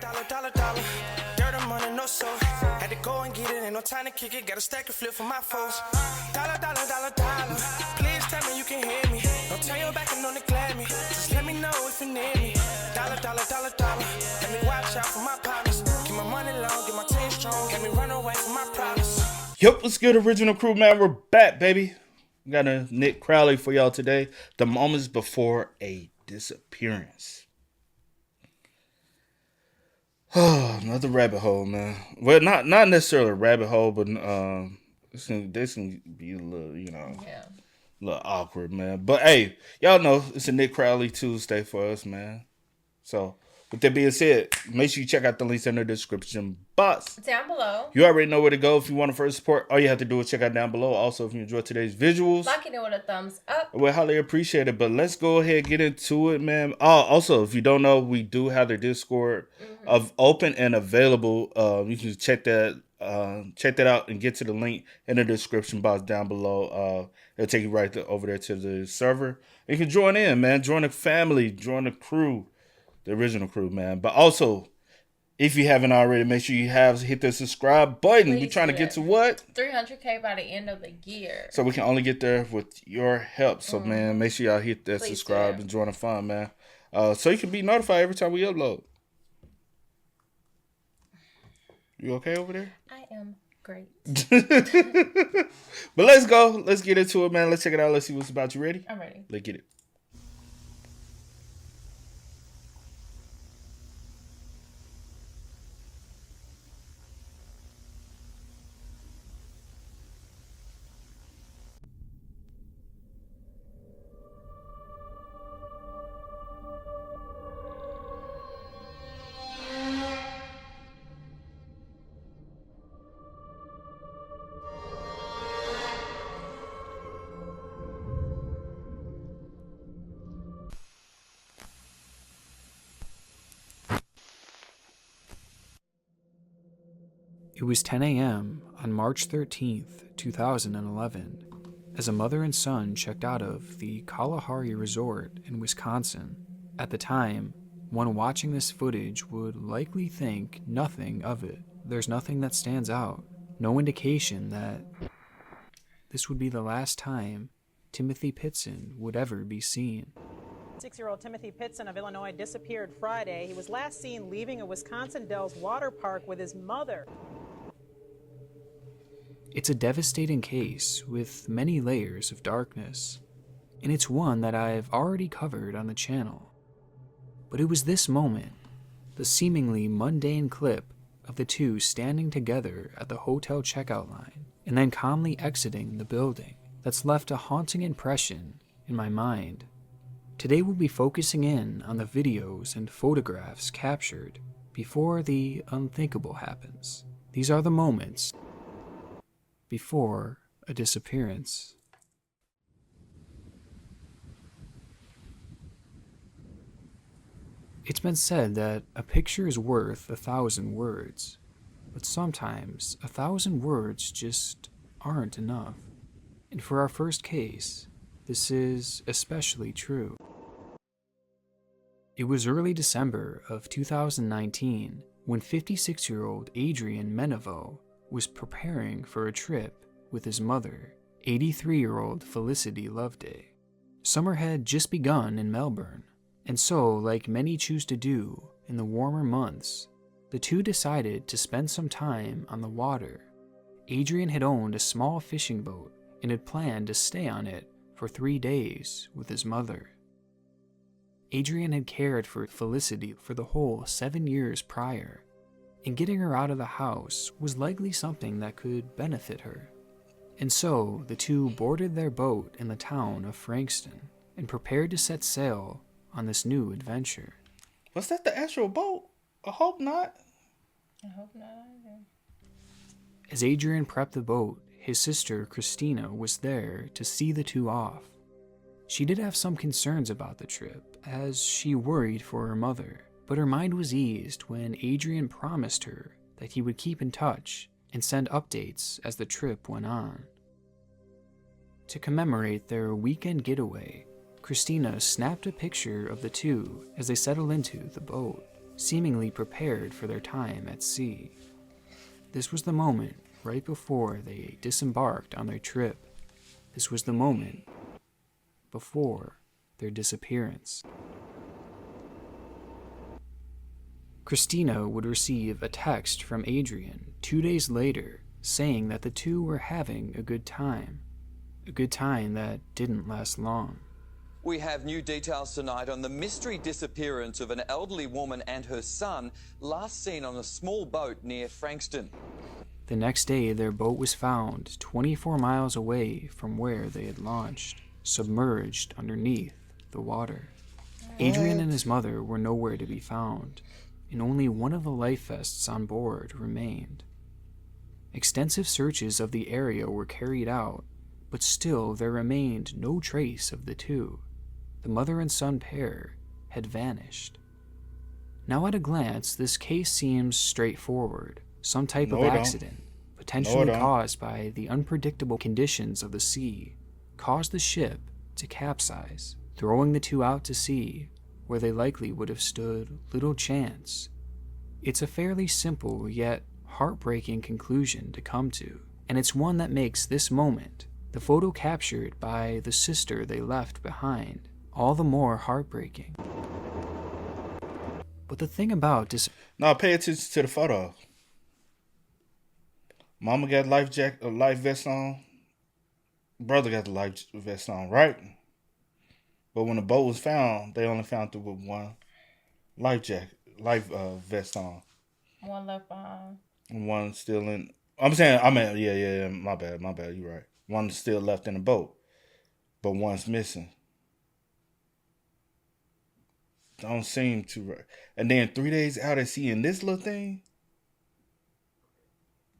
dollar. Dirt and money, no soul. Had to go and get it, ain't no time to kick it. Got a stack of flip for my foes. Dollar. Please tell me you can hear me. Don't turn your back and don't neglect me. Just let me know if you need me. Dollar. Let me watch out for my partners. Keep my money long, get my team strong. Let me run away from my problems. Yep, what's good, original crew, man? We're back, baby. We got a Nick Crowley for y'all today. The moments before a disappearance. Oh, another rabbit hole, man. Well, not necessarily a rabbit hole, but this can be a little, a little awkward, man. But hey, y'all know it's a Nick Crowley Tuesday for us, man. So, with that being said, make sure you check out the links in the description box. Down below. You already know where to go if you want to further support. All you have to do is check out down below. Also, if you enjoyed today's visuals, like it with a thumbs up. we highly appreciate it. But let's go ahead and get into it, man. Also, if you don't know, we do have the Discord of open and available. You can check that out and get to the link in the description box down below. It'll take you right over there to the server. You can join in, man. Join the family. Join the crew. The original crew, man. But also, if you haven't already, make sure you hit the subscribe button. We're trying to get to what? 300K by the end of the year. So we can only get there with your help. So, man, make sure y'all hit that subscribe and join the fun, man. So you can be notified every time we upload. You okay over there? I am great. But let's go. Let's get into it, man. Let's check it out. Let's see what's about. You ready? I'm ready. Let's get it. It was 10 a.m. on March 13th, 2011, as a mother and son checked out of the Kalahari Resort in Wisconsin. At the time, one watching this footage would likely think nothing of it. There's nothing that stands out, no indication that this would be the last time Timothy Pitson would ever be seen. 6-year-old Timothy Pitson of Illinois disappeared Friday. He was last seen leaving a Wisconsin Dells water park with his mother. It's a devastating case with many layers of darkness, and it's one that I've already covered on the channel. But it was this moment, the seemingly mundane clip of the two standing together at the hotel checkout line and then calmly exiting the building, that's left a haunting impression in my mind. Today we'll be focusing in on the videos and photographs captured before the unthinkable happens. These are the moments before a disappearance. It's been said that a picture is worth 1,000 words, but sometimes 1,000 words just aren't enough. And for our first case, this is especially true. It was early December of 2019 when 56-year-old Adrian Menneveau was preparing for a trip with his mother, 83-year-old Felicity Loveday. Summer had just begun in Melbourne, and so, like many choose to do in the warmer months, the two decided to spend some time on the water. Adrian had owned a small fishing boat and had planned to stay on it for 3 days with his mother. Adrian had cared for Felicity for the whole 7 years prior, and getting her out of the house was likely something that could benefit her. And so the two boarded their boat in the town of Frankston and prepared to set sail on this new adventure. Was that the actual boat? I hope not. I hope not either. As Adrian prepped the boat, his sister Christina was there to see the two off. She did have some concerns about the trip, as she worried for her mother, but her mind was eased when Adrian promised her that he would keep in touch and send updates as the trip went on. To commemorate their weekend getaway, Christina snapped a picture of the two as they settled into the boat, seemingly prepared for their time at sea. This was the moment right before they disembarked on their trip. This was the moment before their disappearance. Christina would receive a text from Adrian 2 days later saying that the two were having a good time that didn't last long. We have new details tonight on the mystery disappearance of an elderly woman and her son, last seen on a small boat near Frankston. The next day, their boat was found 24 miles away from where they had launched, submerged underneath the water. Adrian and his mother were nowhere to be found, and only one of the life vests on board remained. Extensive searches of the area were carried out, but still there remained no trace of the two. The mother and son pair had vanished. Now at a glance, this case seems straightforward. Some type of accident, potentially caused by the unpredictable conditions of the sea, caused the ship to capsize, throwing the two out to sea, where they likely would have stood little chance. It's a fairly simple yet heartbreaking conclusion to come to, and it's one that makes this moment, the photo captured by the sister they left behind, all the more heartbreaking. But the thing about Now pay attention to the photo. Mama got life vest on. Brother got the life vest on, right? But when the boat was found, they only found it with one life vest on. One left on. And one still in. Yeah. My bad. You're right. One's still left in the boat, but one's missing. Don't seem too right. And then 3 days out at sea in this little thing,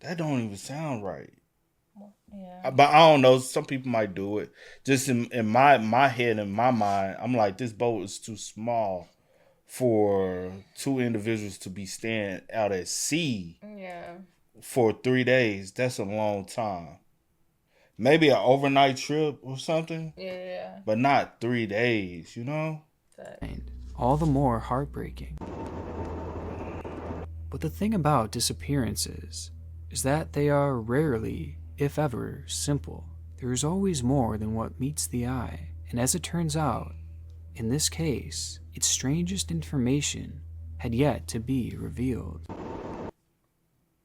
that don't even sound right. Yeah. But I don't know. Some people might do it. Just in my head, in my mind, I'm like, this boat is too small for two individuals to be staying out at sea. Yeah. For 3 days. That's a long time. Maybe an overnight trip or something. Yeah. But not 3 days, you know? all the more heartbreaking. But the thing about disappearances is that they are rarely, if ever, simple. There is always more than what meets the eye, and as it turns out, in this case, its strangest information had yet to be revealed.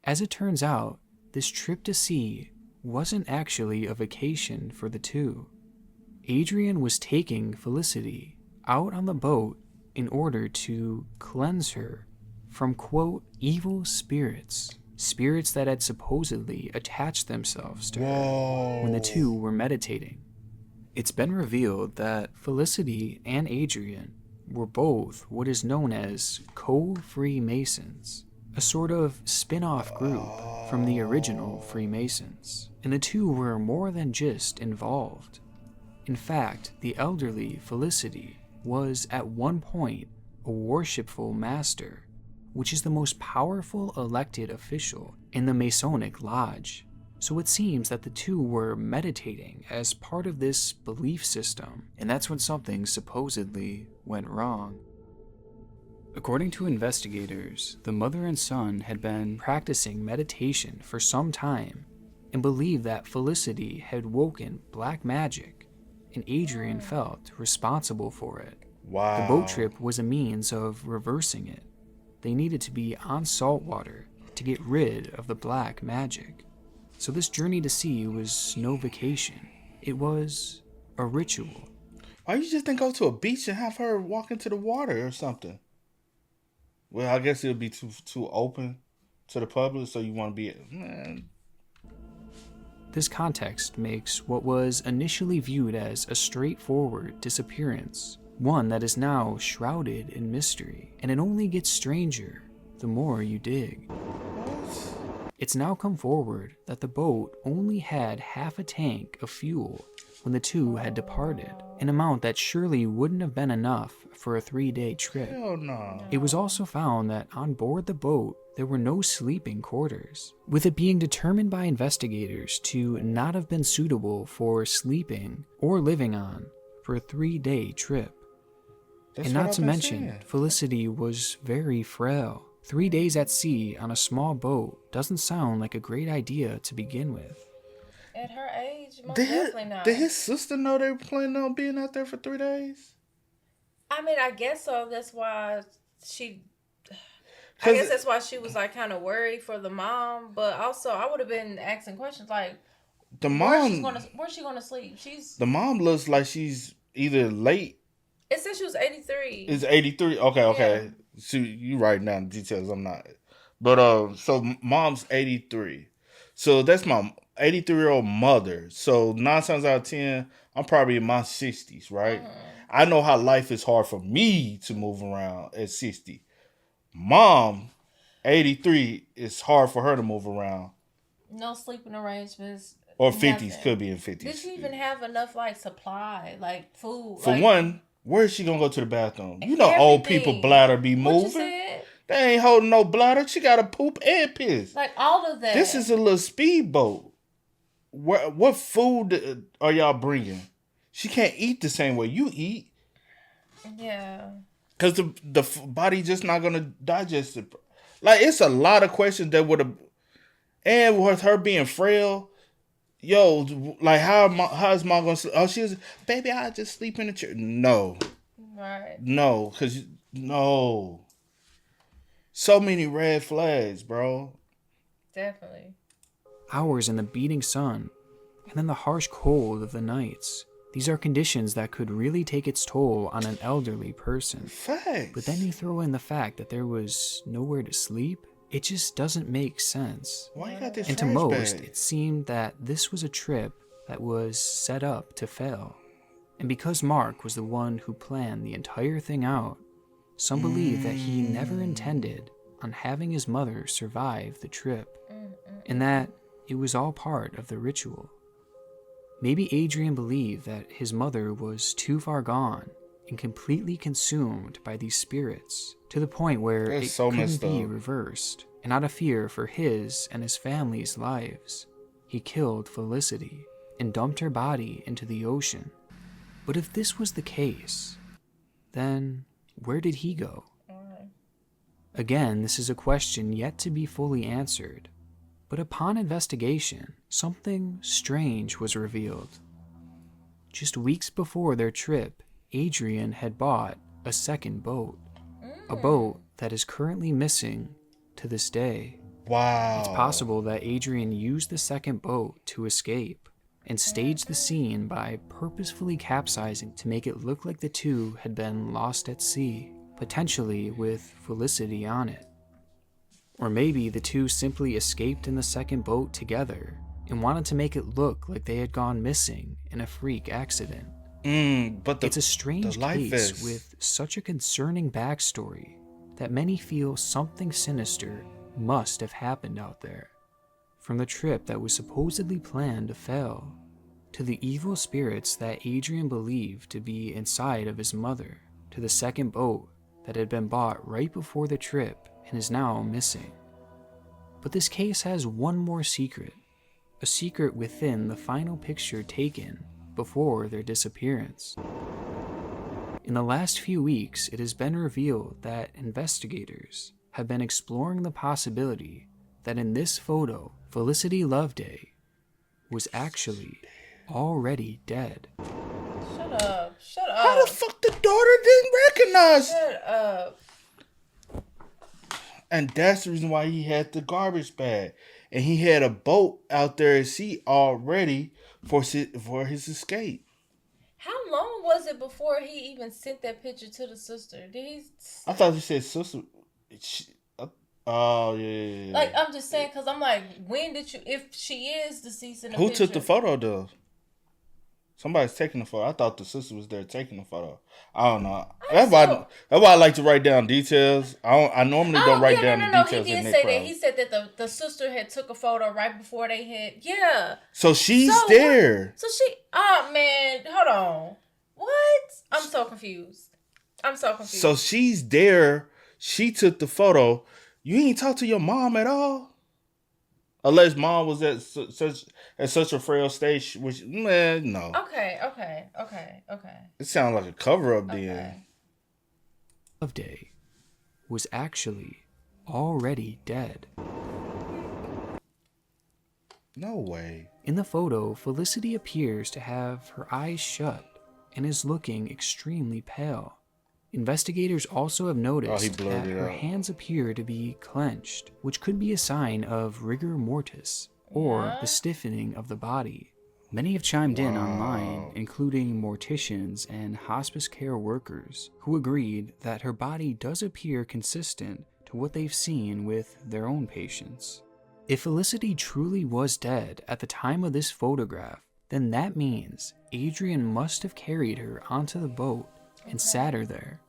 As it turns out, this trip to sea wasn't actually a vacation for the two. Adrian was taking Felicity out on the boat in order to cleanse her from, quote, evil spirits that had supposedly attached themselves to her when the two were meditating. It's been revealed that Felicity and Adrian were both what is known as co-Freemasons, a sort of spin-off group from the original Freemasons, and the two were more than just involved. In fact, the elderly Felicity was at one point a worshipful master, which is the most powerful elected official in the Masonic Lodge. So it seems that the two were meditating as part of this belief system, and that's when something supposedly went wrong. According to investigators, the mother and son had been practicing meditation for some time and believed that Felicity had woken black magic, and Adrian felt responsible for it. Wow. The boat trip was a means of reversing it. They needed to be on salt water to get rid of the black magic. So this journey to sea was no vacation. It was a ritual. Why you just didn't go to a beach and have her walk into the water or something? Well, I guess it would be too open to the public, so you want to be... Man. This context makes what was initially viewed as a straightforward disappearance one that is now shrouded in mystery, and it only gets stranger the more you dig. It's now come forward that the boat only had half a tank of fuel when the two had departed, an amount that surely wouldn't have been enough for a 3-day trip. Hell no. It was also found that on board the boat, there were no sleeping quarters, with it being determined by investigators to not have been suitable for sleeping or living on for a 3-day trip. That's And what not I've to been mention, saying. Felicity was very frail. 3 days at sea on a small boat doesn't sound like a great idea to begin with. At her age, most Did definitely not. did his sister know they were planning on being out there for 3 days? I mean, I guess so. That's why she. I 'Cause guess that's why she was like kind of worried for the mom, but also I would have been asking questions like, the where's she gonna sleep? the mom looks like she's either late. It said she was 83. Is 83? Okay. See, you writing down the details. I'm not. But so mom's 83. So that's my 83-year-old mother. So 9 times out of 10, I'm probably in my 60s, right? I know how life is hard for me to move around at 60. Mom, 83, it's hard for her to move around. No sleeping arrangements. Or 50s, nothing. could be in 50s. Did she even have enough like supply, like food? For like, one, where is she gonna go to the bathroom? You know, old people everything. bladder be What you moving. said? They ain't holding no bladder. She got to poop and piss. Like all of that. This is a little speedboat. What food are y'all bringing? She can't eat the same way you eat. Yeah. Because the body just not going to digest it. Like, it's a lot of questions that would have... And with her being frail, yo, like, how is mom going to sleep? Oh, she was, baby, I'll just sleep in the chair. No. Right. No, because... No. So many red flags, bro. Definitely. Hours in the beating sun, and then the harsh cold of the nights. These are conditions that could really take its toll on an elderly person. Facts. But then you throw in the fact that there was nowhere to sleep. It just doesn't make sense. Why you got this And to trash most, bag? it seemed that this was a trip that was set up to fail. And because Mark was the one who planned the entire thing out, some believe that he never intended on having his mother survive the trip, and that it was all part of the ritual. Maybe Adrian believed that his mother was too far gone and completely consumed by these spirits, to the point where That's it so couldn't messed be up. reversed, and out of fear for his and his family's lives, he killed Felicity and dumped her body into the ocean. But if this was the case, then where did he go? Again, this is a question yet to be fully answered, but upon investigation, something strange was revealed. Just weeks before their trip, Adrian had bought a second boat, a boat that is currently missing to this day. Wow. It's possible that Adrian used the second boat to escape and staged the scene by purposefully capsizing to make it look like the two had been lost at sea, potentially with Felicity on it. Or maybe the two simply escaped in the second boat together and wanted to make it look like they had gone missing in a freak accident. But It's a strange life case vest. with such a concerning backstory that many feel something sinister must have happened out there. From the trip that was supposedly planned to fail, to the evil spirits that Adrian believed to be inside of his mother, to the second boat that had been bought right before the trip and is now missing. But this case has one more secret, a secret within the final picture taken before their disappearance. In the last few weeks, it has been revealed that investigators have been exploring the possibility that in this photo, Felicity Loveday was actually already dead. Shut up. Shut up. How the fuck the daughter didn't recognize? Shut up. And that's the reason why he had the garbage bag. And he had a boat out there at sea already for his escape. How long was it before he even sent that picture to the sister? Did he? I thought you said sister. Oh, yeah. Like, I'm just saying, because I'm like, when did you, if she is deceased in the Who picture? took the photo, though? Somebody's taking the photo. I thought the sister was there taking the photo. I don't know. That's why I like to write down details. I normally don't write down the details. He in did that say crowd. that. He said that the sister had took a photo right before they had. Yeah. So she's So there. So she. Oh man, hold on. What? I'm so confused. So she's there. She took the photo. You ain't talk to your mom at all? Unless mom was at such a frail stage, which, man, no. Okay. It sounds like a cover-up then. Loveday was actually already dead. No way. In the photo, Felicity appears to have her eyes shut and is looking extremely pale. Investigators also have noticed blurred that it her out. hands appear to be clenched, which could be a sign of rigor mortis, or the stiffening of the body. Many have chimed in online, including morticians and hospice care workers, who agreed that her body does appear consistent to what they've seen with their own patients. If Felicity truly was dead at the time of this photograph, then that means Adrian must have carried her onto the boat and sat her there.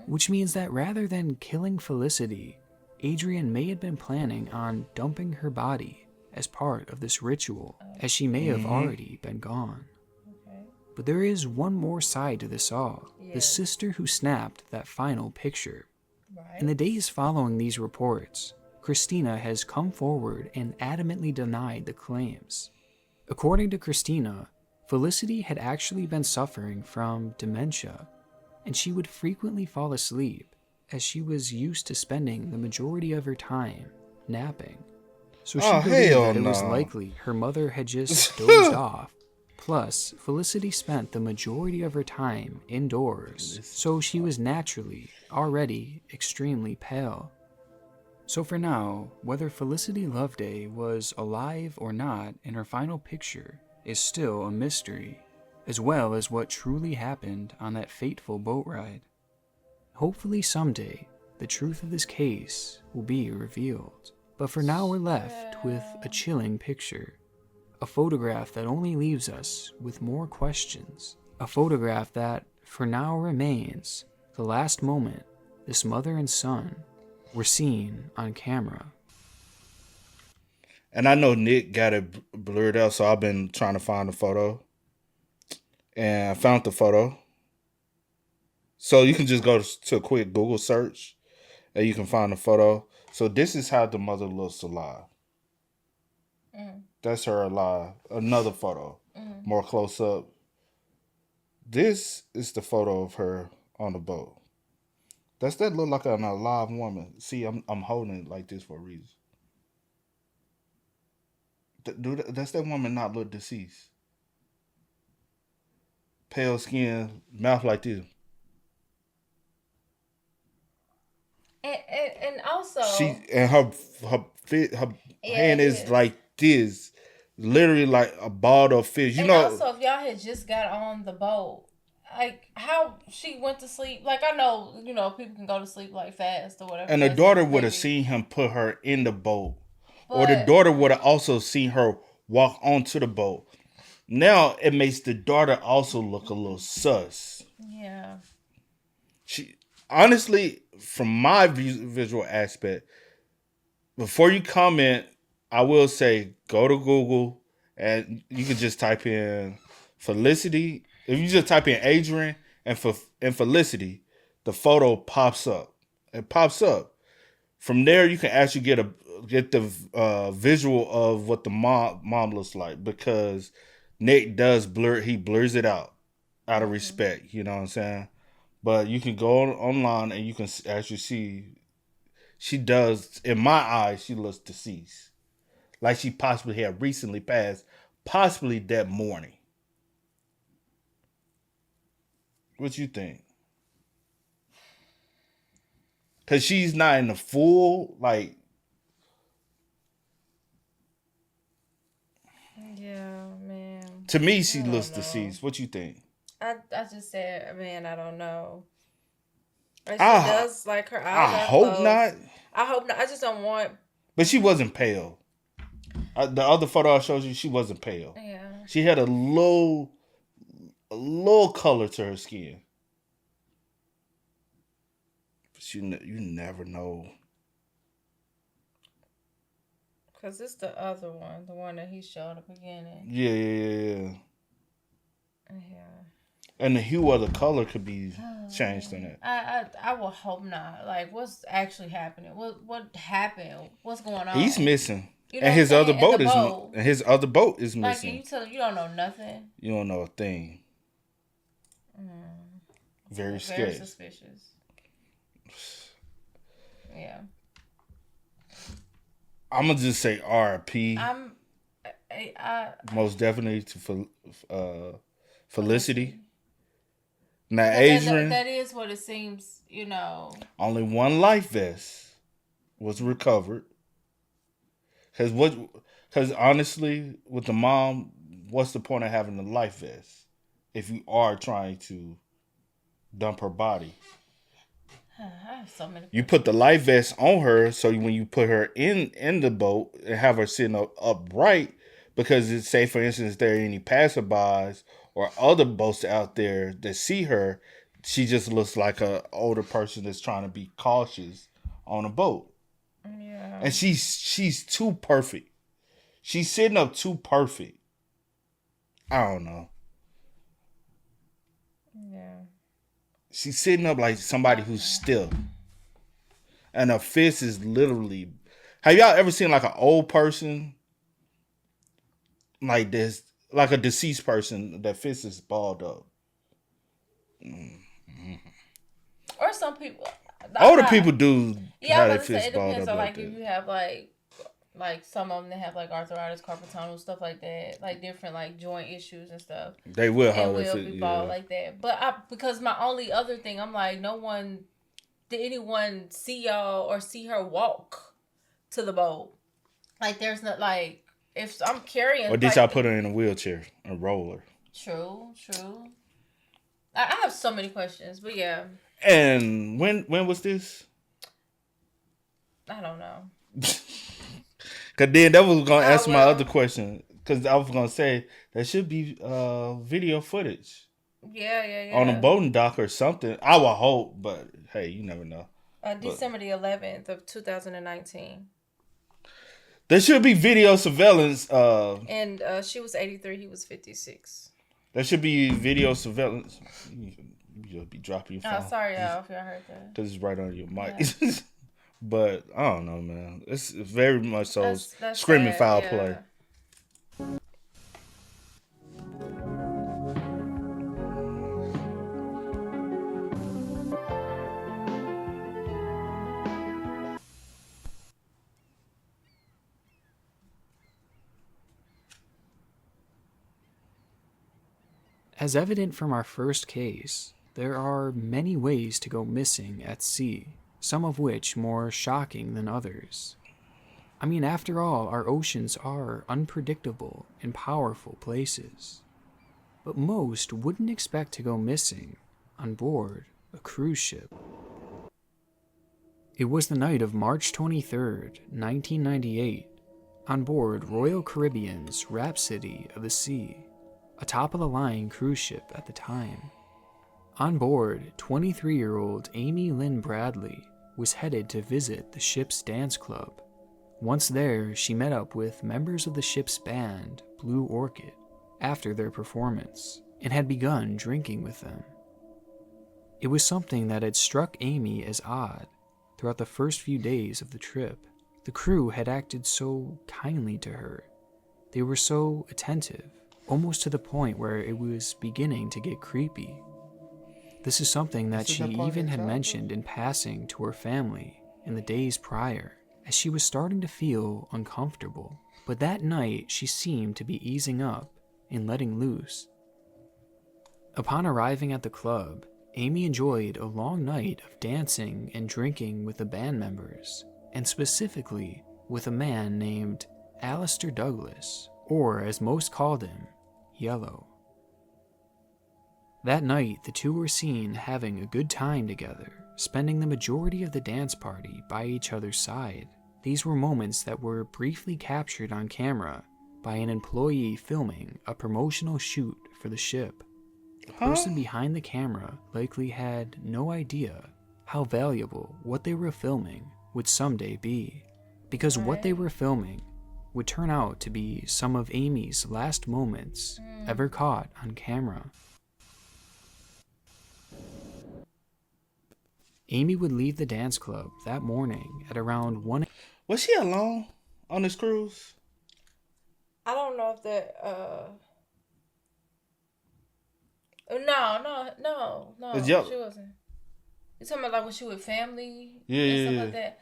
Which means that rather than killing Felicity, Adrian may have been planning on dumping her body as part of this ritual, as she may have already been gone. But there is one more side to this all. The sister who snapped that final picture. In the days following these reports, Christina has come forward and adamantly denied the claims. According to Christina, Felicity had actually been suffering from dementia, and she would frequently fall asleep as she was used to spending the majority of her time napping. So she believed that it was likely her mother had just dozed off. Plus, Felicity spent the majority of her time indoors, so she was naturally already extremely pale. So for now, whether Felicity Loveday was alive or not in her final picture is still a mystery, as well as what truly happened on that fateful boat ride. Hopefully someday, the truth of this case will be revealed. But for now we're left with a chilling picture. A photograph that only leaves us with more questions. A photograph that, for now, remains the last moment this mother and son were seen on camera. And I know Nick got it blurred out, so I've been trying to find the photo. And I found the photo. So you can just go to a quick Google search and you can find the photo. So this is how the mother looks alive. That's her alive. Another photo. More close up. This is the photo of her on the boat. Does that look like an alive woman? See, I'm holding it like this for a reason. Does that woman not look deceased? Pale skin, mouth like this. And also her hand is like this, literally like a ball of fish. You know. Also, if y'all had just got on the boat, like how she went to sleep. Like I know, people can go to sleep like fast or whatever. And the daughter would have seen him put her in the boat, or the daughter would have also seen her walk onto the boat. Now it makes the daughter also look a little sus. Yeah. She honestly, from my visual aspect, before you comment, I will say go to Google and you can just type in Felicity. If you just type in Adrian and Felicity, the photo pops up. It pops up. From there, you can actually get the visual of what the mom looks like, because Nick does he blurs it out of respect. You know what I'm saying? But you can go online and you can actually see she does, in my eyes, she looks deceased. Like she possibly had recently passed, possibly that morning. What you think? Because she's not in the full, like... Yeah, man. To me, she looks deceased. What you think? I just said, man, I don't know. Like she does, like her eyes I are hope closed. not. I hope not. I just don't want... But she wasn't pale. The other photo I showed you, she wasn't pale. Yeah. She had a little color to her skin. But you never know. Because it's the other one, the one that he showed at the beginning. Yeah. Yeah. And the hue of the color could be changed in it. I will hope not. Like, what's actually happening? What happened? What's going on? He's missing. You know And his other boat is Like, missing. you tell you don't know nothing. You don't know a thing. Very scary. Very suspicious. Yeah. I'm gonna just say R.I.P. I Most definitely to Felicity. Now, that, Adrian, that is what it seems, you know. only one life vest was recovered. Because honestly, with the mom, what's the point of having a life vest if you are trying to dump her body? I have so many. You put the life vest on her, so when you put her in the boat and have her sitting upright, because it's say for instance there are any passerbys or other boats out there that see her, she just looks like a older person that's trying to be cautious on a boat. Yeah. And she's too perfect. She's sitting up too perfect. I don't know. Yeah. She's sitting up like somebody who's still. And her fist is literally. Have y'all ever seen like an old person like this, like a deceased person, that fist is balled up? Or some people. Older people do Yeah, have I their was about to say fist it balled depends up on like like if that. you have like some of them that have like arthritis, carpal tunnel, stuff like that, like different like joint issues and stuff. They will And have their will fist, be yeah. bald like that. But because my only other thing, I'm like, did anyone see y'all or see her walk to the boat? Like, there's not like if I'm carrying. Or did like, y'all put her in a wheelchair, a roller? True. I have so many questions, but yeah, And when was this? I don't know. Cause then that was gonna answer my will. other question. Cause I was gonna say there should be video footage Yeah. on a boating dock or something. I would hope, but hey, you never know. December the 11th of 2019. There should be video surveillance. And she was 83. He was 56. There should be video surveillance. You'll be dropping your phone. Oh, sorry, y'all, if y'all heard that. Because it's right on your mic. Yeah. But I don't know, man. It's very much so That's screaming sad, foul yeah. play. As evident from our first case, there are many ways to go missing at sea, some of which more shocking than others. I mean, after all, our oceans are unpredictable and powerful places. But most wouldn't expect to go missing on board a cruise ship. It was the night of March 23rd, 1998, on board Royal Caribbean's Rhapsody of the Sea, a top-of-the-line cruise ship at the time. On board, 23-year-old Amy Lynn Bradley was headed to visit the ship's dance club. Once there, she met up with members of the ship's band, Blue Orchid, after their performance, and had begun drinking with them. It was something that had struck Amy as odd throughout the first few days of the trip. The crew had acted so kindly to her. They were so attentive, almost to the point where it was beginning to get creepy. This is something that she even had mentioned in passing to her family in the days prior, as she was starting to feel uncomfortable. But that night, she seemed to be easing up and letting loose. Upon arriving at the club, Amy enjoyed a long night of dancing and drinking with the band members, and specifically with a man named Alistair Douglas, or as most called him, Yellow. That night, the two were seen having a good time together, spending the majority of the dance party by each other's side. These were moments that were briefly captured on camera by an employee filming a promotional shoot for the ship. The person behind the camera likely had no idea how valuable what they were filming would someday be, because what they were filming would turn out to be some of Amy's last moments ever caught on camera. Amy would leave the dance club that morning at around 1 a.m. Was she alone on this cruise? I don't know if that, No, Is she Yellow- wasn't. You talking about like when she with family Yeah, and yeah, stuff yeah. like that?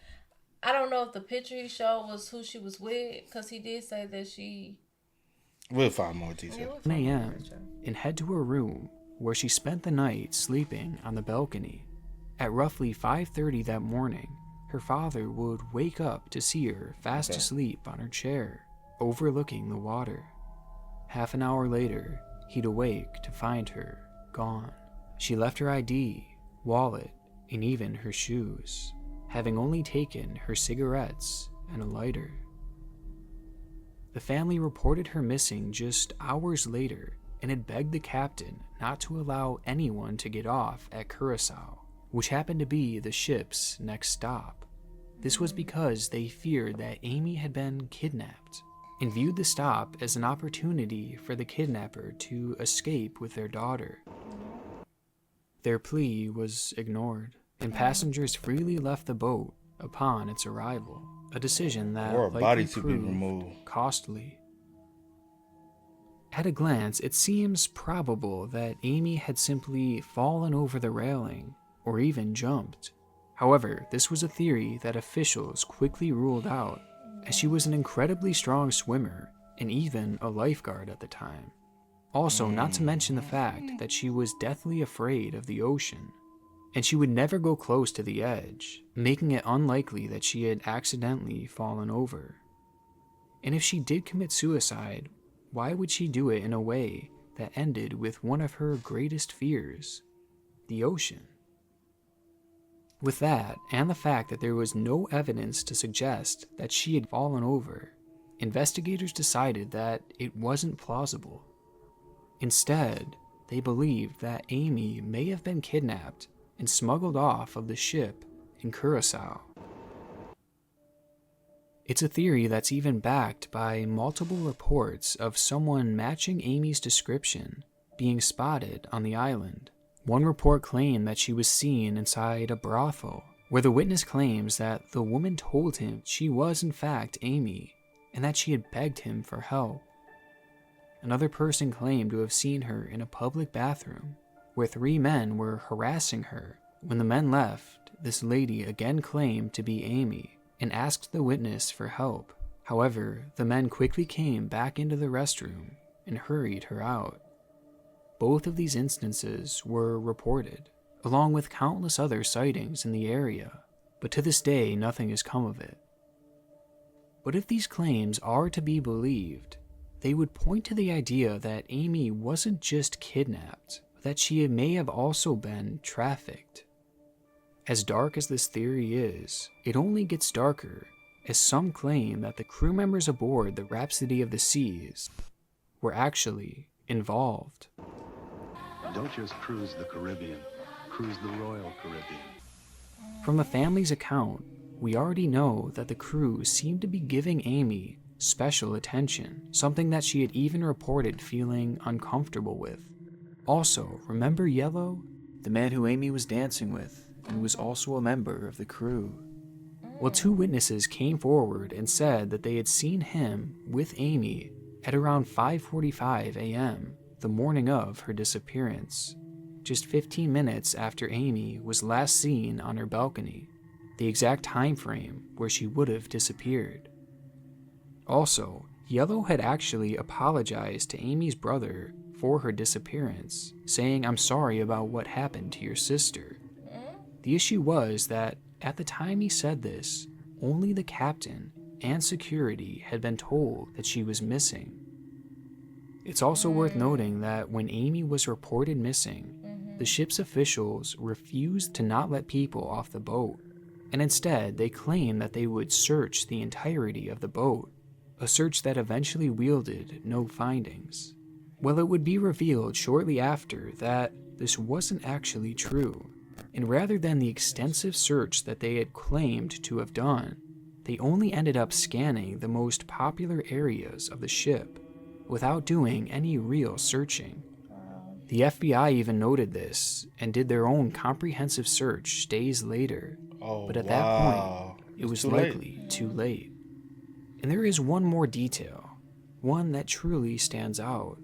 I don't know if the picture he showed was who she was with, because he did say that she... We'll find more detail. 1 a.m. and head to her room where she spent the night sleeping on the balcony. At roughly 5:30 that morning, her father would wake up to see her fast asleep on her chair, overlooking the water. Half an hour later, he'd awake to find her gone. She left her ID, wallet, and even her shoes, having only taken her cigarettes and a lighter. The family reported her missing just hours later and had begged the captain not to allow anyone to get off at Curacao, which happened to be the ship's next stop. This was because they feared that Amy had been kidnapped and viewed the stop as an opportunity for the kidnapper to escape with their daughter. Their plea was ignored, and passengers freely left the boat upon its arrival, a decision that Or a likely body to be proved removed. costly. At a glance, it seems probable that Amy had simply fallen over the railing or even jumped. However, this was a theory that officials quickly ruled out, as she was an incredibly strong swimmer and even a lifeguard at the time. Also, not to mention the fact that she was deathly afraid of the ocean, and she would never go close to the edge, making it unlikely that she had accidentally fallen over. And if she did commit suicide, why would she do it in a way that ended with one of her greatest fears, the ocean? With that, and the fact that there was no evidence to suggest that she had fallen over, investigators decided that it wasn't plausible. Instead, they believed that Amy may have been kidnapped and smuggled off of the ship in Curacao. It's a theory that's even backed by multiple reports of someone matching Amy's description being spotted on the island. One report claimed that she was seen inside a brothel, where the witness claims that the woman told him she was in fact Amy and that she had begged him for help. Another person claimed to have seen her in a public bathroom where 3 men were harassing her. When the men left, this lady again claimed to be Amy and asked the witness for help. However, the men quickly came back into the restroom and hurried her out. Both of these instances were reported, along with countless other sightings in the area, but to this day nothing has come of it. But if these claims are to be believed, they would point to the idea that Amy wasn't just kidnapped, but that she may have also been trafficked. As dark as this theory is, it only gets darker as some claim that the crew members aboard the Rhapsody of the Seas were actually involved. Don't just cruise the Caribbean, cruise the Royal Caribbean. From the family's account, we already know that the crew seemed to be giving Amy special attention, something that she had even reported feeling uncomfortable with. Also, remember Yellow, the man who Amy was dancing with, and was also a member of the crew? Well, 2 witnesses came forward and said that they had seen him with Amy at around 5:45 a.m. the morning of her disappearance, just 15 minutes after Amy was last seen on her balcony, the exact time frame where she would have disappeared. Also, Yellow had actually apologized to Amy's brother for her disappearance, saying, "I'm sorry about what happened to your sister." The issue was that at the time he said this, only the captain and security had been told that she was missing. It's also worth noting that when Amy was reported missing, the ship's officials refused to not let people off the boat, and instead they claimed that they would search the entirety of the boat, a search that eventually yielded no findings. Well, it would be revealed shortly after that this wasn't actually true, and rather than the extensive search that they had claimed to have done, they only ended up scanning the most popular areas of the ship without doing any real searching. The FBI even noted this and did their own comprehensive search days later, but at that point, it was likely too late. And there is one more detail, one that truly stands out.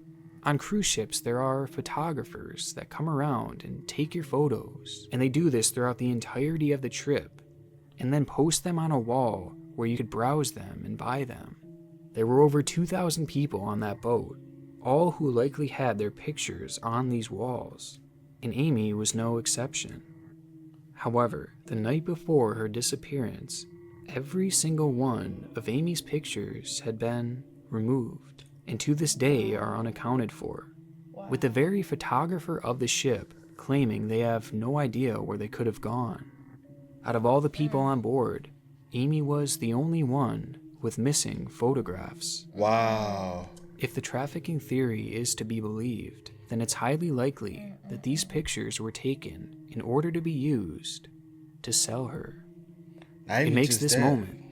On cruise ships, there are photographers that come around and take your photos, and they do this throughout the entirety of the trip, and then post them on a wall where you could browse them and buy them. There were over 2,000 people on that boat, all who likely had their pictures on these walls, and Amy was no exception. However, the night before her disappearance, every single one of Amy's pictures had been removed, and to this day are unaccounted for, with the very photographer of the ship claiming they have no idea where they could have gone. Out of all the people on board, Amy was the only one with missing photographs. Wow. If the trafficking theory is to be believed, then it's highly likely that these pictures were taken in order to be used to sell her. It makes this moment,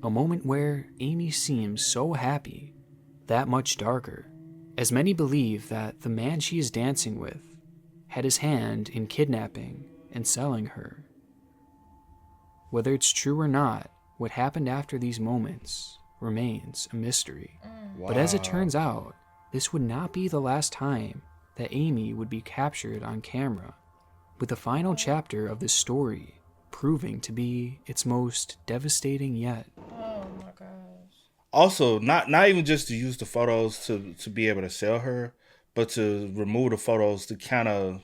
a moment where Amy seems so happy, that much darker, as many believe that the man she is dancing with had his hand in kidnapping and selling her. Whether it's true or not, what happened after these moments remains a mystery. Wow. But as it turns out, this would not be the last time that Amy would be captured on camera, with the final chapter of this story proving to be its most devastating yet. Oh my gosh. Also, not even just to use the photos to be able to sell her, but to remove the photos to kind of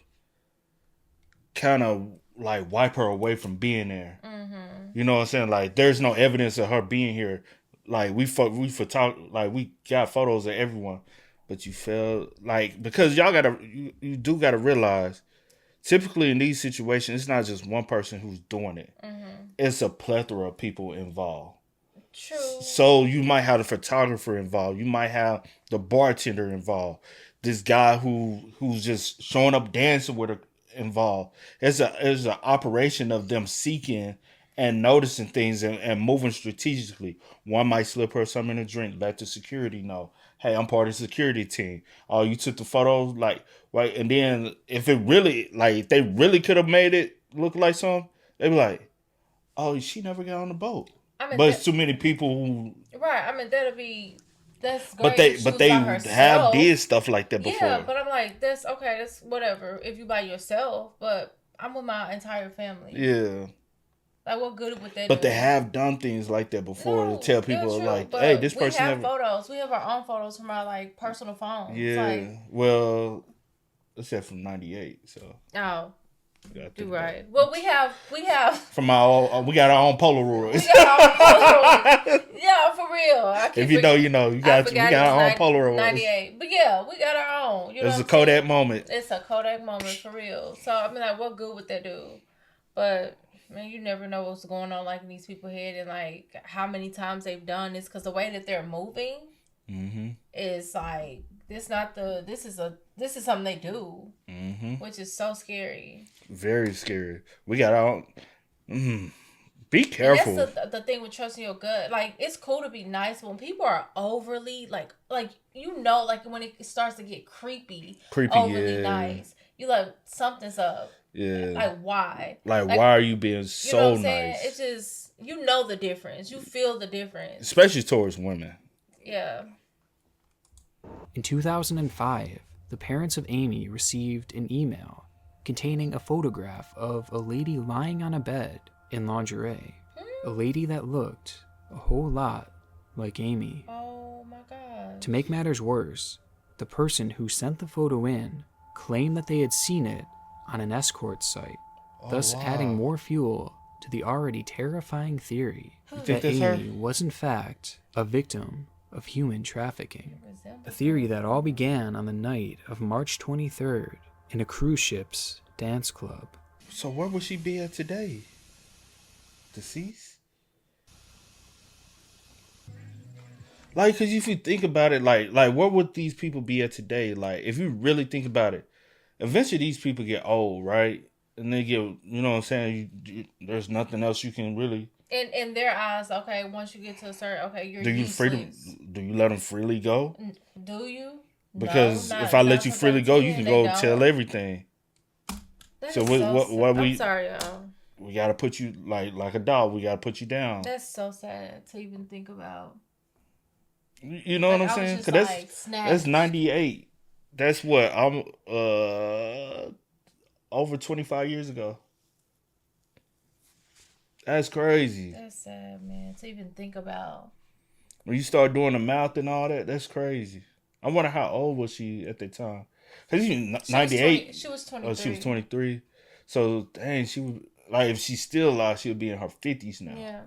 like wipe her away from being there. Mm-hmm. You know what I'm saying? Like, there's no evidence of her being here. Like, we got photos of everyone, but you feel like, because you do gotta realize, typically in these situations, it's not just one person who's doing it. Mm-hmm. It's a plethora of people involved. True. So you might have the photographer involved. You might have the bartender involved. This guy who's just showing up dancing with her involved. It's an operation of them seeking and noticing things and moving strategically. One might slip her something to drink. Back to security. No. Hey, I'm part of the security team. Oh, you took the photos? Like, right? And then if they really could have made it look like something, they'd be like, oh, she never got on the boat. I mean, but it's too many people who... Right. I mean, that's great. But they have did stuff like that before. Yeah, but I'm like, that's okay. That's whatever. If you by yourself, but I'm with my entire family. Yeah. Like, what good would that But do? they have done things like that before to tell people, true, like, hey, this person we have never... photos. We have our own photos from our, like, personal phones. Yeah. Like, well, it's that from 98, so... Oh. You're right. Well, we have from we got our own Polaroids. We got our own Polaroids. Yeah, for real. If you know, you know. We got our own Polaroids. 98. But yeah, we got our own. You know, it's a Kodak moment. It's a Kodak moment for real. So I mean, like, what good would that do? But man, you never know what's going on, like, in these people's head, and like how many times they've done this, because the way that they're moving is like this is something they do, which is so scary. Very scary. We got our own. Be careful. And that's the thing with trusting your gut. Like, it's cool to be nice, but when people are overly like you know, like when it starts to get creepy overly nice, you like something's up. Yeah. Like, why? Like why are you being so nice? It's just, you know the difference. You feel the difference. Especially towards women. Yeah. In 2005, the parents of Amy received an email containing a photograph of a lady lying on a bed in lingerie. A lady that looked a whole lot like Amy. Oh my God. To make matters worse, the person who sent the photo in claimed that they had seen it on an escort site, thus adding more fuel to the already terrifying theory that Amy was in fact a victim of human trafficking. A theory that all began on the night of March 23rd in a cruise ship's dance club. So where would she be at today? Deceased? Like, because if you think about it, like where would these people be at today? Like, if you really think about it, eventually these people get old, right? And they get, you know what I'm saying? There's nothing else you can really... In their eyes, okay, once you get to a certain, okay, you're useless. Do you let them freely go? Do you? Because if I let you freely go, you can go tell everything. So what I'm sorry, y'all. We gotta put you like a dog. We gotta put you down. That's so sad to even think about. You know what I'm saying? Because that's 98. That's what I'm over 25 years ago. That's crazy. That's sad, man. To even think about. When you start doing the math and all that, that's crazy. I wonder how old was she at the time? Cause she was 98. She was Oh, she was 23. 23. So dang, she was like, if she's still alive, she'll be in her 50s now. Yeah.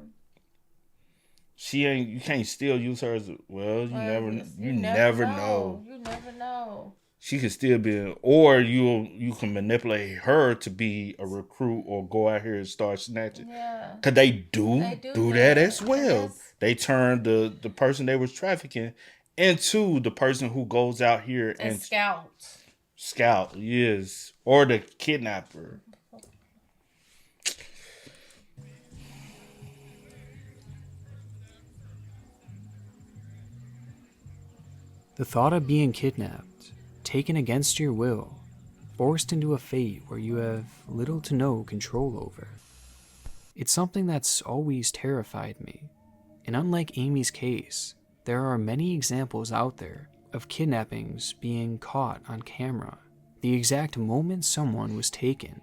She ain't. You can't still use her as well. You never. You never never know. You never know. She could still be, or you can manipulate her to be a recruit or go out here and start snatching. Yeah. Cause they do that as well. Yes. They turn the person they was trafficking into the person who goes out here and scout, yes, or the kidnapper. The thought of being kidnapped, taken against your will, forced into a fate where you have little to no control over. It's something that's always terrified me. And unlike Amy's case, there are many examples out there of kidnappings being caught on camera. The exact moment someone was taken,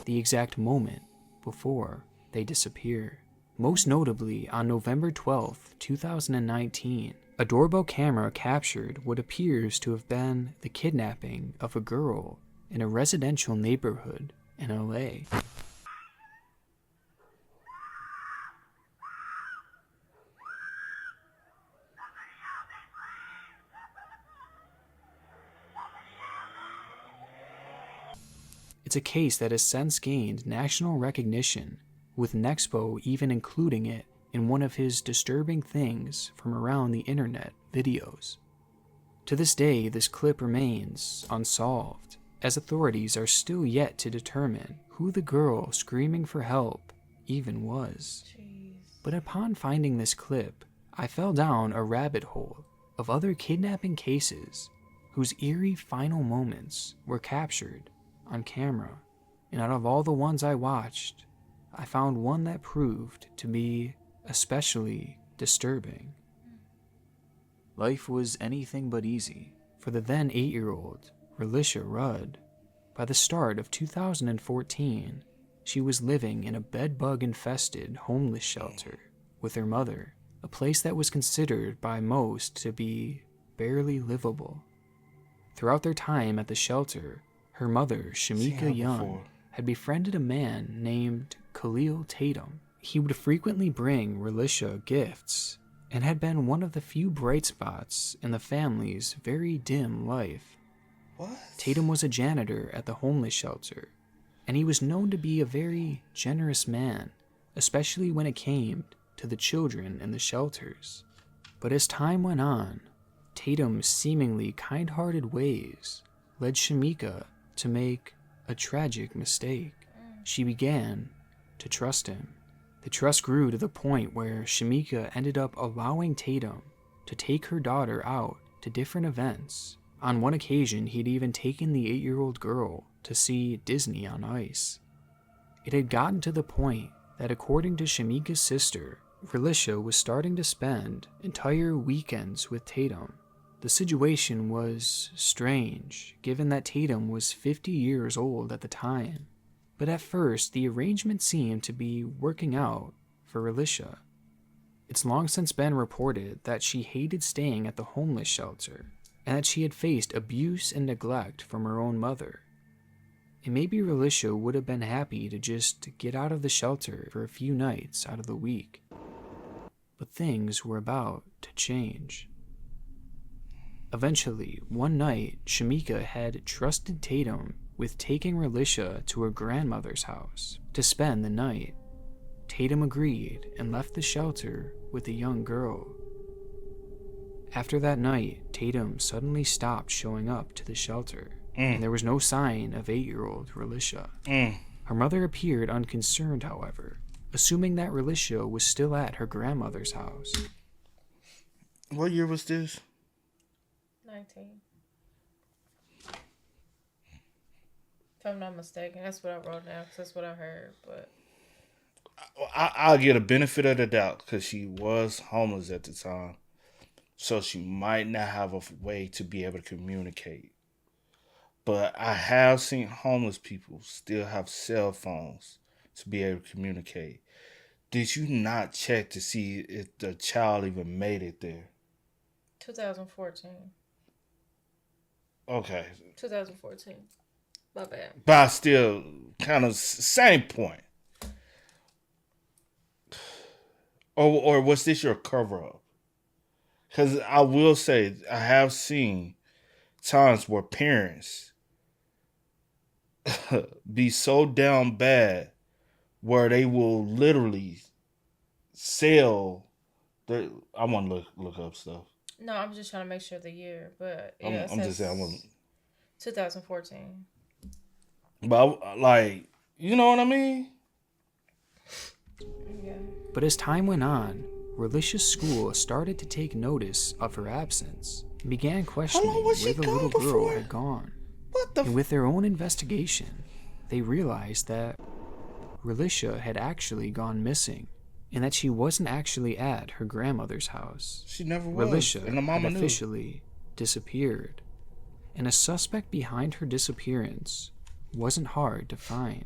the exact moment before they disappear. Most notably, on November 12th, 2019, a doorbell camera captured what appears to have been the kidnapping of a girl in a residential neighborhood in LA. It's a case that has since gained national recognition, with Nexpo even including it in one of his disturbing things from around the internet videos. To this day, this clip remains unsolved, as authorities are still yet to determine who the girl screaming for help even was. Jeez. But upon finding this clip, I fell down a rabbit hole of other kidnapping cases whose eerie final moments were captured on camera. And out of all the ones I watched, I found one that proved to be especially disturbing. Life was anything but easy for the then 8-year-old Relisha Rudd. By the start of 2014, she was living in a bed-bug-infested homeless shelter with her mother, a place that was considered by most to be barely livable. Throughout their time at the shelter, her mother, Shamika Young, had befriended a man named Khalil Tatum. He would frequently bring Relisha gifts and had been one of the few bright spots in the family's very dim life. What? Tatum was a janitor at the homeless shelter, and he was known to be a very generous man, especially when it came to the children in the shelters. But as time went on, Tatum's seemingly kind-hearted ways led Shamika to make a tragic mistake. She began to trust him. The trust grew to the point where Shamika ended up allowing Tatum to take her daughter out to different events. On one occasion, he'd even taken the 8-year-old girl to see Disney on Ice. It had gotten to the point that, according to Shamika's sister, Relisha was starting to spend entire weekends with Tatum. The situation was strange, given that Tatum was 50 years old at the time. But at first, the arrangement seemed to be working out for Relisha. It's long since been reported that she hated staying at the homeless shelter, and that she had faced abuse and neglect from her own mother. And maybe Relisha would have been happy to just get out of the shelter for a few nights out of the week. But things were about to change. Eventually, one night, Shamika had trusted Tatum with taking Relisha to her grandmother's house to spend the night. Tatum agreed and left the shelter with the young girl. After that night, Tatum suddenly stopped showing up to the shelter, and there was no sign of 8-year-old Relisha. Her mother appeared unconcerned, however, assuming that Relisha was still at her grandmother's house. What year was this? 19. If I'm not mistaken, that's what I wrote down, because that's what I heard. But I'll get a benefit of the doubt because she was homeless at the time. So she might not have a way to be able to communicate. but I have seen homeless people still have cell phones to be able to communicate. Did you not check to see if the child even made it there? 2014. Okay. 2014. My bad. But I still kind of same point. Or was this your cover up? Because I will say I have seen times where parents be so down bad where they will literally sell their. I want to look up stuff. No, I'm just trying to make sure the year, but yeah, I'm just saying. I want. 2014. But like, you know what I mean? Yeah. But as time went on, Relisha's school started to take notice of her absence and began questioning was she where the gone little girl before? had gone. What the? And with their own investigation, they realized that Relisha had actually gone missing and that she wasn't actually at her grandmother's house. She never was. Relisha And the mama had knew. officially disappeared, and a suspect behind her disappearance wasn't hard to find.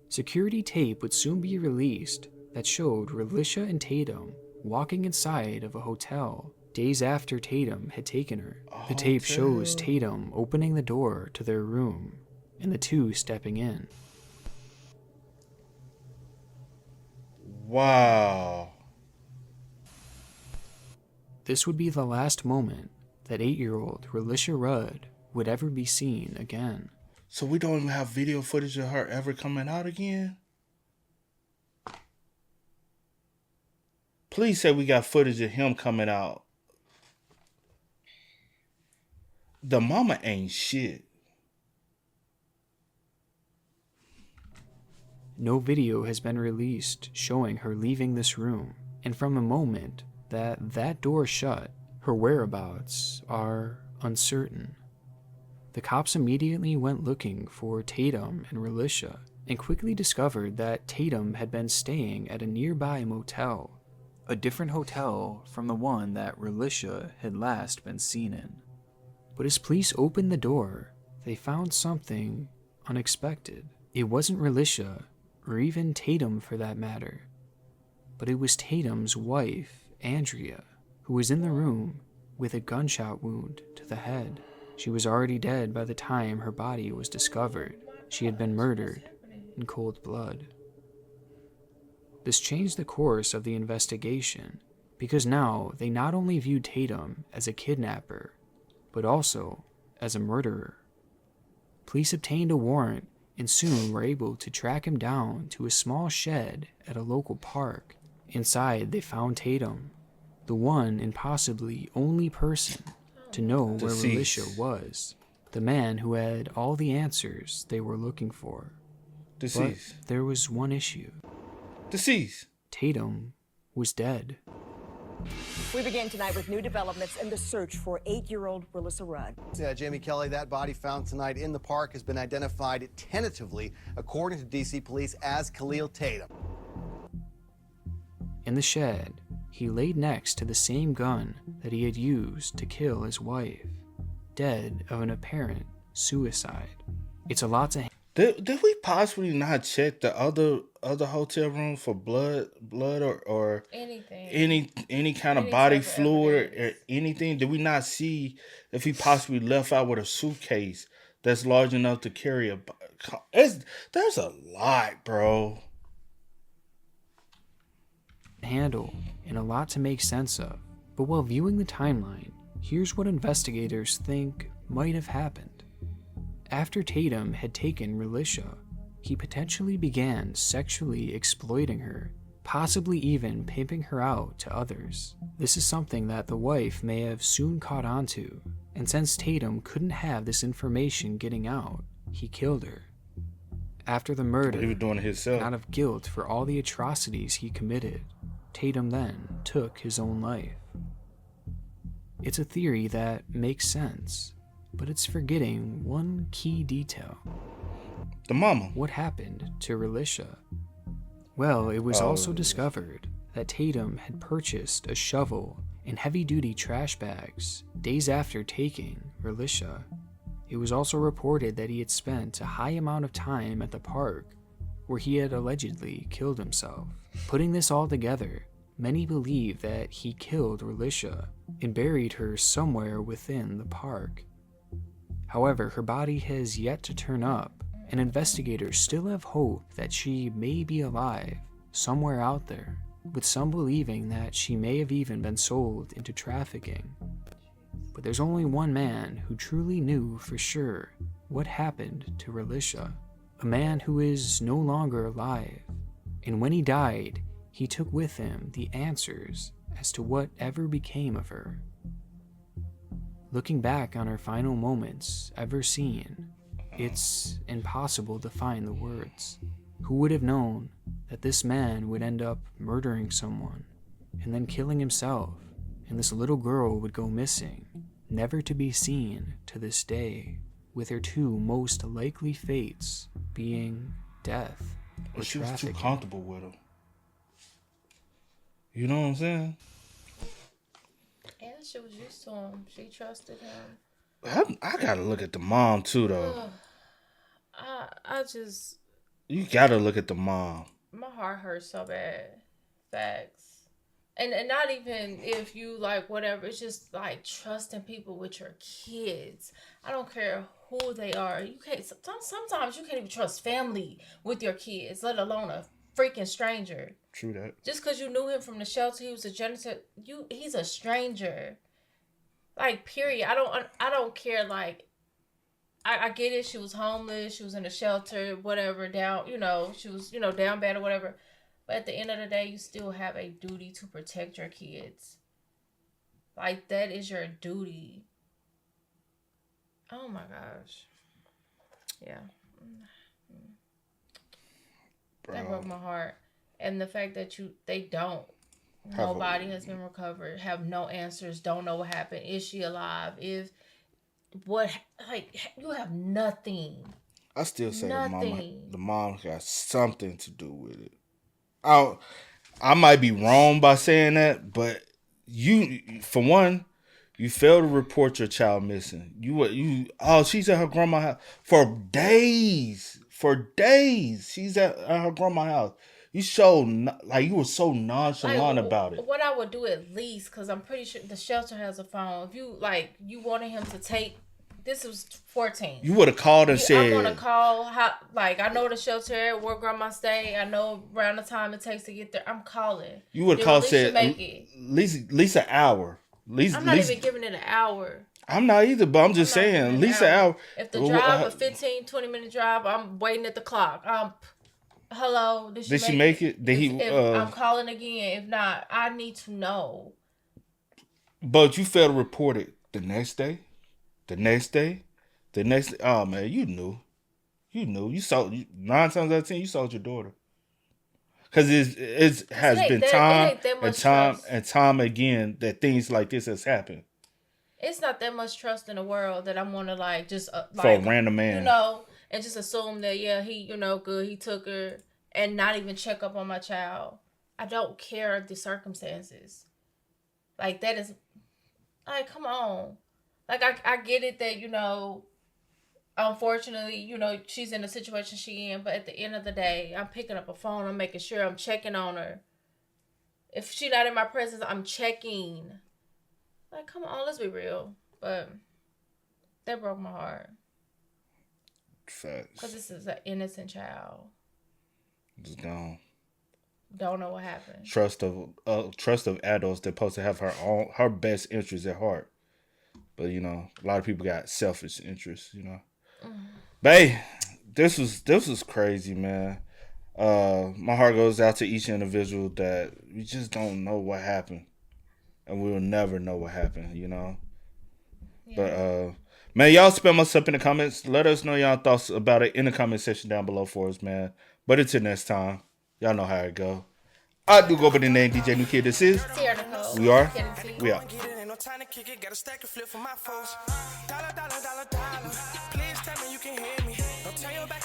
Security tape would soon be released that showed Relisha and Tatum walking inside of a hotel days after Tatum had taken her. The tape shows Tatum opening the door to their room and the two stepping in. Wow. This would be the last moment that 8-year-old Relisha Rudd would ever be seen again. So we don't even have video footage of her ever coming out again? Please say we got footage of him coming out. The mama ain't shit. No video has been released showing her leaving this room, and from the moment that door shut, her whereabouts are uncertain. The cops immediately went looking for Tatum and Relisha and quickly discovered that Tatum had been staying at a nearby motel, a different hotel from the one that Relisha had last been seen in. But as police opened the door, they found something unexpected. It wasn't Relisha, or even Tatum for that matter, but it was Tatum's wife, Andrea, who was in the room with a gunshot wound to the head. She was already dead by the time her body was discovered. She had been murdered in cold blood. This changed the course of the investigation, because now they not only viewed Tatum as a kidnapper, but also as a murderer. Police obtained a warrant and soon were able to track him down to a small shed at a local park. Inside, they found Tatum, the one and possibly only person to know where Relisha was, the man who had all the answers they were looking for. Deceased. But there was one issue. Deceased. Tatum was dead. We begin tonight with new developments in the search for 8-year-old Relisha Rudd. Yeah, Jamie Kelly, that body found tonight in the park has been identified tentatively, according to D.C. police, as Khalil Tatum. In the shed, he laid next to the same gun that he had used to kill his wife, dead of an apparent suicide. It's a lot to Did we possibly not check the other hotel room for blood or Anything. any kind of Any body type of fluid or evidence. anything? Did we not see if he possibly left out with a suitcase that's large enough to carry a? There's a lot, bro. handle and a lot to make sense of. But while viewing the timeline, here's what investigators think might have happened. After Tatum had taken Relisha, he potentially began sexually exploiting her, possibly even pimping her out to others. This is something that the wife may have soon caught on to, and since Tatum couldn't have this information getting out, he killed her. After the murder, He was doing it himself. out of guilt for all the atrocities he committed, Tatum then took his own life. It's a theory that makes sense, but it's forgetting one key detail. The mama. What happened to Relisha? Well, it was also discovered that Tatum had purchased a shovel and heavy-duty trash bags days after taking Relisha. It was also reported that he had spent a high amount of time at the park where he had allegedly killed himself. Putting this all together, many believe that he killed Relisha and buried her somewhere within the park. However, her body has yet to turn up, and investigators still have hope that she may be alive somewhere out there, with some believing that she may have even been sold into trafficking. But there's only one man who truly knew for sure what happened to Relisha, a man who is no longer alive. And when he died, he took with him the answers as to what ever became of her. Looking back on her final moments ever seen, it's impossible to find the words. Who would have known that this man would end up murdering someone and then killing himself, and this little girl would go missing, never to be seen to this day, with her two most likely fates being death or But she was too trafficking. comfortable with him. You know what I'm saying? Yeah, she was used to him. She trusted him. I gotta look at the mom too, though. I just, You gotta look at the mom. my heart hurts so bad. Facts. And not even if you like whatever, it's just like trusting people with your kids. I don't care who they are. You can't, sometimes you can't even trust family with your kids, let alone a freaking stranger. True that. Just because you knew him from the shelter, he was a janitor, he's a stranger. Like, period. I don't care. Like, I get it. She was homeless. She was in a shelter, whatever, down, she was, down bad or whatever. But at the end of the day, you still have a duty to protect your kids. Like, that is your duty. Oh my gosh. Yeah. Bro. That broke my heart. And the fact that nobody has been recovered, have no answers, don't know what happened. Is she alive? You have nothing. I still say Nothing. the mom got something to do with it. I might be wrong by saying that, but for one, you failed to report your child missing. She's at her grandma's house for days. She's at her grandma's house. You you were so nonchalant about it. What I would do at least, because I'm pretty sure the shelter has a phone. If you wanted him to take, this was 14. You would have called and said, I'm gonna call. I know the shelter where grandma stay. I know around the time it takes to get there. I'm calling. You would have called and said, make it. at least an hour. I'm not even giving it an hour. I'm not either, but I'm just saying, at least an hour. If the drive, a 15, 20-minute drive, I'm waiting at the clock. Hello, did she make it? I'm calling again. If not, I need to know. But you failed to report it the next day. Oh man, you knew. You saw 9 times out of 10 you saw your daughter. Because it has been time again that things like this has happened. It's not that much trust in the world that I'm gonna for a random man, and just assume that he good, he took her, and not even check up on my child. I don't care the circumstances. Like, that is, come on. Like, I get it that unfortunately, she's in the situation she in, but at the end of the day, I'm picking up a phone, I'm making sure I'm checking on her. If she's not in my presence, I'm checking. Like, come on, let's be real. But that broke my heart. Facts. Because this is an innocent child. Just gone. Don't know what happened. Trust of adults that supposed to have her best interests at heart. But a lot of people got selfish interests, But hey, this was crazy, man. My heart goes out to each individual that we just don't know what happened. And we will never know what happened, Yeah. But man, y'all spam us up in the comments. Let us know y'all thoughts about it in the comment section down below for us, man. But until next time, y'all know how it go. I do go by the name DJ New Kid. This is We Are. We out. Time to kick it, got a stack of flip for my folks. Dollar, dollar, dollar, dollar. Please tell me you can hear me. Don't turn your back.